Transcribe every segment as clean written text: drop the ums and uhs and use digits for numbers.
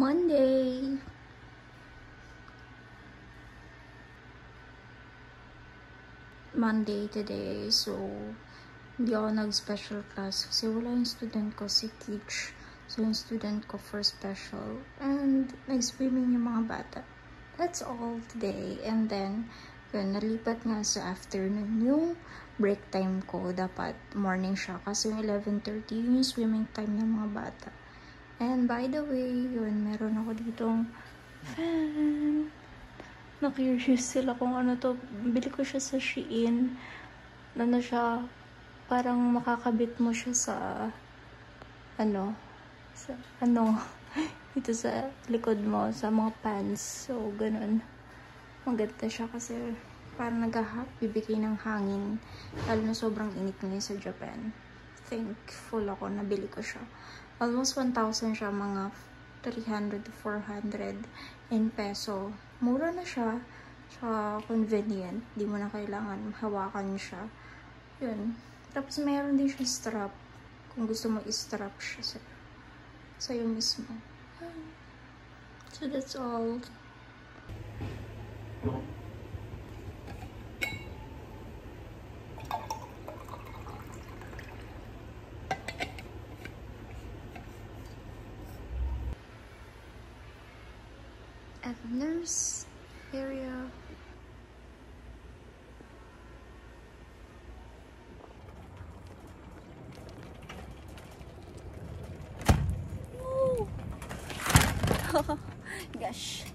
Monday. Monday today, so hindi ako nag-special class kasi wala yung student ko, si Teach. So yung student ko for special, and nag-swimming yung mga bata. That's all today. And then yun, nalipat nga sa afternoon yung break time ko. Dapat morning siya kasi yung 11:30 yung swimming time ng mga bata. And by the way, yun, meron ako ditong fan. Na-curious sila kung ano to. Bili ko siya sa Shein. Ano siya, parang makakabit mo siya sa ito sa likod mo, sa mga pants. So, ganun. Maganda siya kasi parang bibigay ng hangin. Lalo na sobrang init ngayon sa Japan. Thankful ako, nabili ko siya. Almost 1,000 siya, mga 300 to 400 in peso. Mura na siya. Tsaka convenient. Di mo na kailangan hawakan siya. Yun. Tapos mayroon din siya strap. Kung gusto mo i-strap siya sa'yo mismo. So that's all. At the nurse area. Gosh.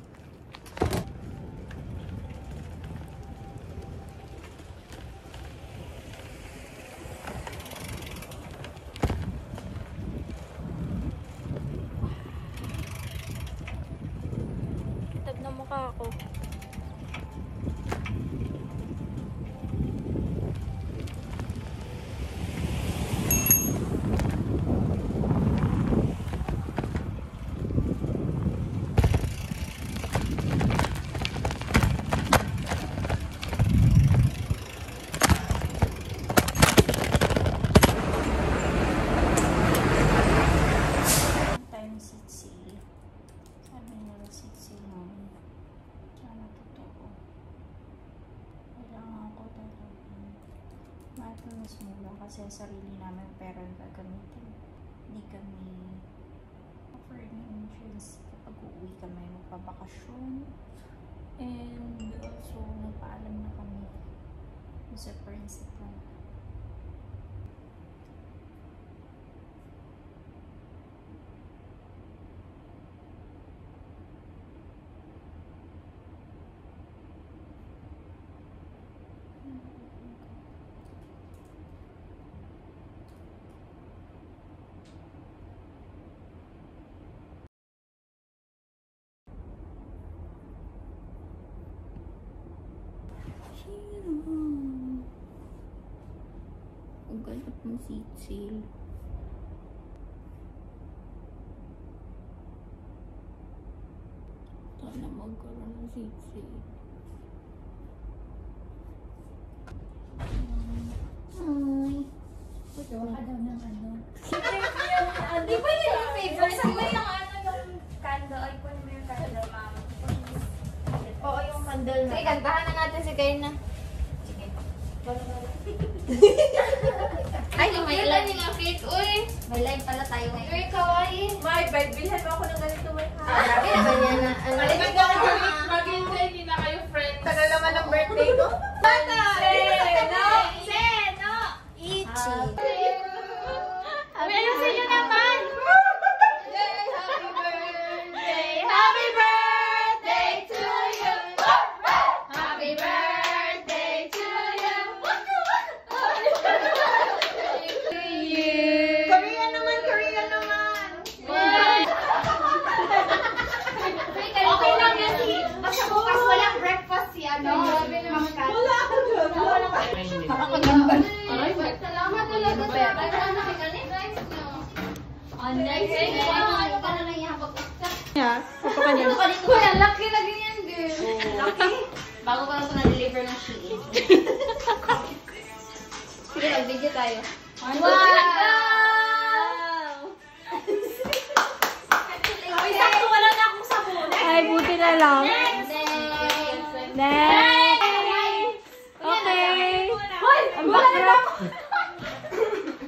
Kitab na mukha ako. Kasi sarili namin pera yung gagamitin. Hindi kami offer ng insurance kapag uuwi kami magpabakasyon. And also, nagpaalam na kami sa principal. Ang ganap ng seat sale. Sana magkaroon ng seat sale. Ay. Pagawa ka daw ng ano. Di ba yun yung favorite? Saan ba yung yung candle? Ay, kung mo yung candle, ma'am. Oo, yung candle na. Sige, kantahan na natin si Kayna. Sige. Ay, may live nga cake, uy. May live pala tayo ngayon. Uy, kawaii. May, bilhan mo ako ng ganito, may ha. Grabe naman yan na. Mag-enjoy, hindi na kayo friends. Tagal naman ng birthday ko. Bata! Seno! Ichi. Meron sila naman! Happy birthday to you! Happy birthday to you! Korean naman, Korean naman. Okay lang yan. Basta bukas walang breakfast si ano. Wala ako dyan. Wala ako. Salamat talaga sir. Nice. Ano ka na lang ihapag-usap? Yeah, papakanyan. Kuya, lucky na ganyan, girl. Lucky? Bago pa lang ito na-deliver ng Shein. Sige, mag-video tayo. Wow! Sakto wala na na lang. Next. Next. Okay. Hoy! Ang backdrop.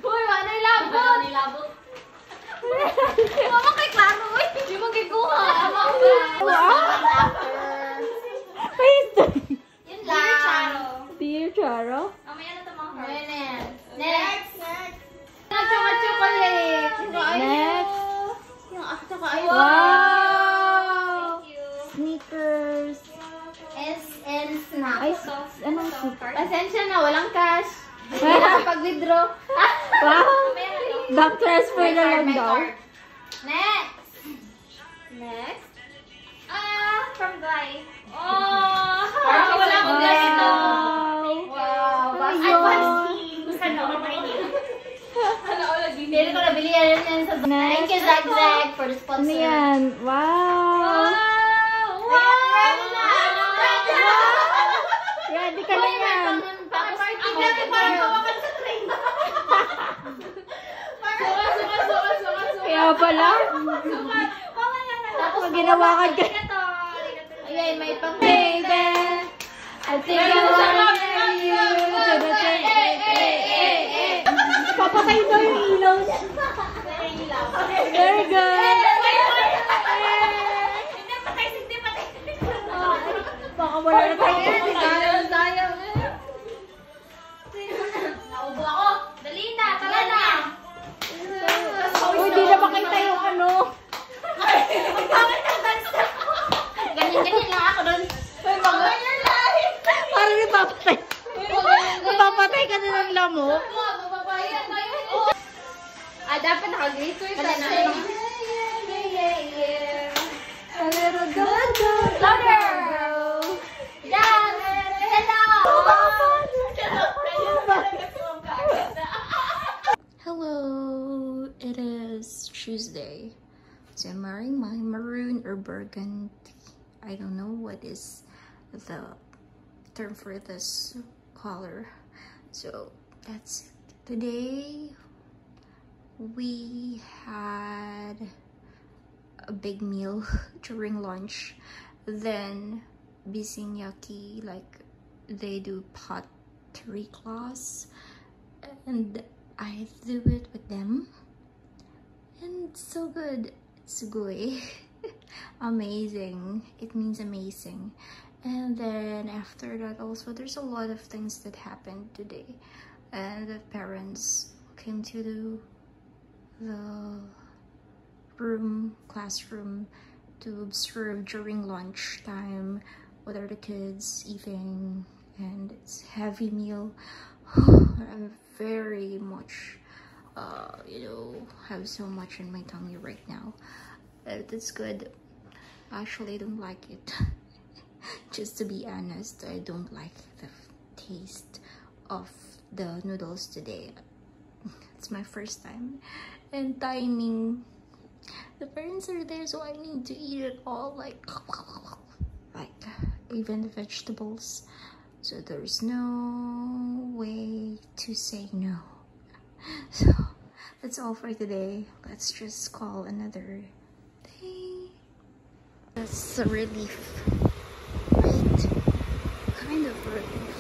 Hoy, ano yung labot? Mama kay klaro, uy! Hindi mo giguha. Yun lang. Dear Charo. Mamaya na ito mga heart. Next. Chocolate. Next. Yung after ko ay Wow. Thank you. Sneakers. SN snack. Ay, anong sneakers? Pasensya na, walang cash. Pag-withdraw. Wow. Bank transfer na lang daw. Next. From Guy. Oh! Parang wala akong ganito. Wow. Ay, Gusto na ako mainit. Hindi ko nabili yan sa Thank you, Zag Zag, for the sponsor. Ano yan? Wow. Ready na! Ready ka na yan. Tapos, ang dami parang kawakan sa train. Kaya pala. Tapos, Ginawakan ka. Ayan, may pang Baby, I think I wanna tell you to the Papatay daw yung ilaw niya. Very good. Baka wala na tayo. Sayang. Naubo ako. Dali na, tala na. Uy, di na makita yung ano. Ganyan-ganyan lang ako doon. Parang napapatay. Napapatay ka na ng lamok. Dapat naka-glitter ka na. A little go. Louder! Dance! Hello, it is Tuesday. So I'm wearing my maroon or burgundy. I don't know what is the term for this color. So that's it. Today we had a big meal during lunch. Then Bisinyaki, like they do pottery class, and I do it with them, and it's so good. It's good. Amazing. It means amazing. And then after that also there's a lot of things that happened today, and the parents came to the classroom to observe during lunchtime what are the kids eating, and it's heavy meal. I'm very much have so much in my tummy right now. It's good. Actually, I don't like it. Just to be honest, I don't like the taste of the noodles today. It's my first time, and timing. The parents are there, so I need to eat it all, like even the vegetables. So there's no way to say no. So that's all for today. Let's just call another day. That's a relief, right? Kind of relief.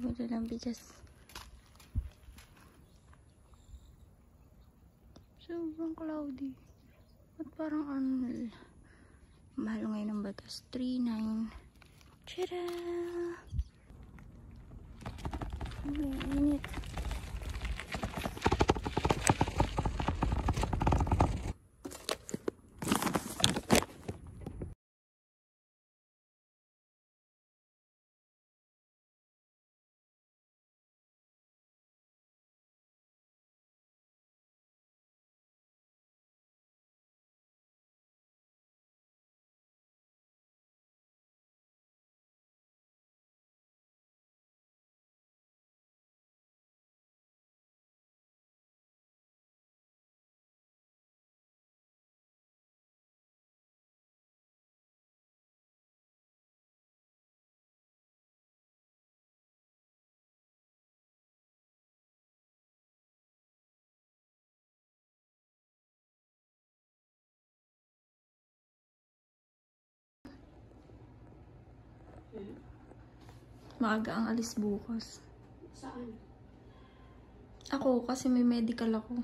bumili ng bigas. Sobrang cloudy. At parang mahal ngayon ng batas. 3.9. Tara! Init. Maaga ang alis bukas. Saan? Ako, kasi may medical ako.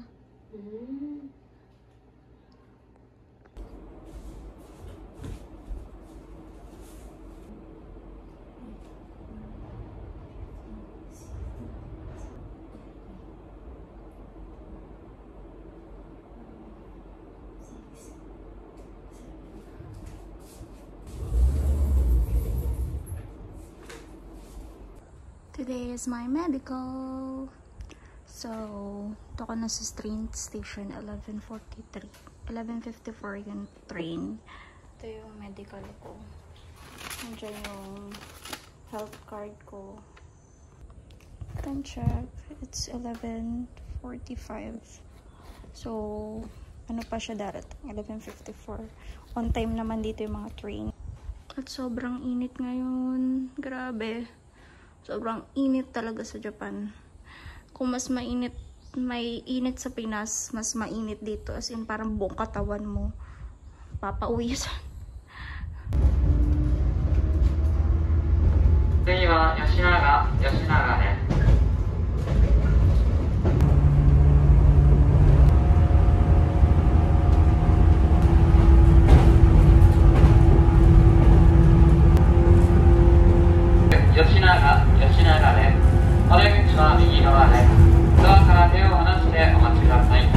Today is my medical. So, ito ko na sa train station, 11:43. 11:54 yung train. Ito yung medical ko. Nandiyan yung health card ko. Can check. It's 11:45. So, ano pa siya darating? 11:54. On time naman dito yung mga train. At sobrang init ngayon. Grabe. Sobrang init talaga sa Japan. Kung mas mainit, may init sa Pinas, mas mainit dito. As in, parang buong katawan mo papauwi sa. 次は吉永ね。吉永ね。お出口は右側で、ドアから手を離してお待ちください。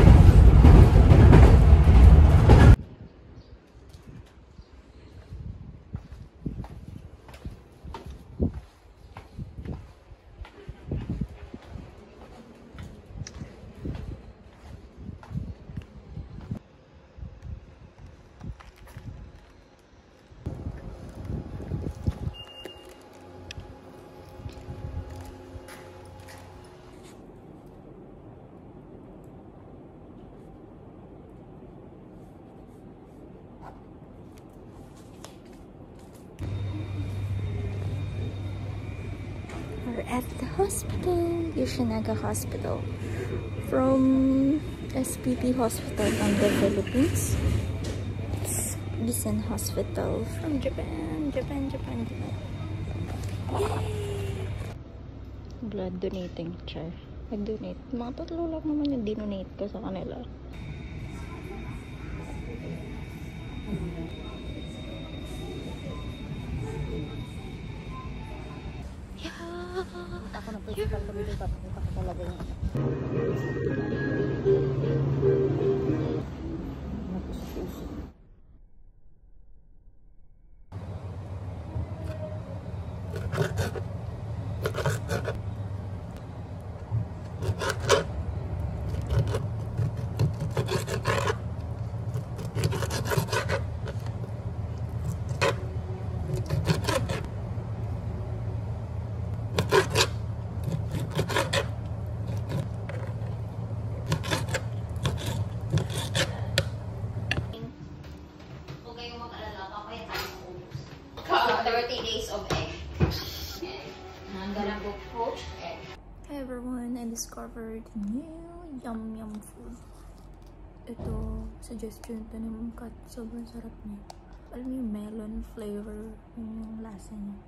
We're at the hospital, Yoshinaga Hospital, from SPP Hospital from the Philippines. It's Gisen Hospital from Japan. Yay! Blood donating chair. Nag-donate. Mga tatlo lang naman yung dinonate ko sa kanila. Ako na principal kami dito, papakita ko talaga yung Hi everyone, I discovered new yum food. Ito, suggestion ito ni Mom Kat. Sobrang sarap niya. Alam mo yung melon flavor, yung lasa niya.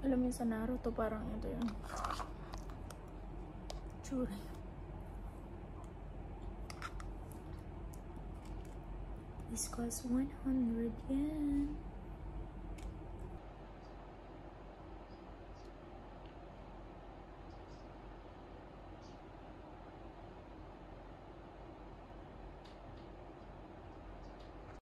Alam mo sa Naruto, parang ito yun. Tsura. This costs 100 yen.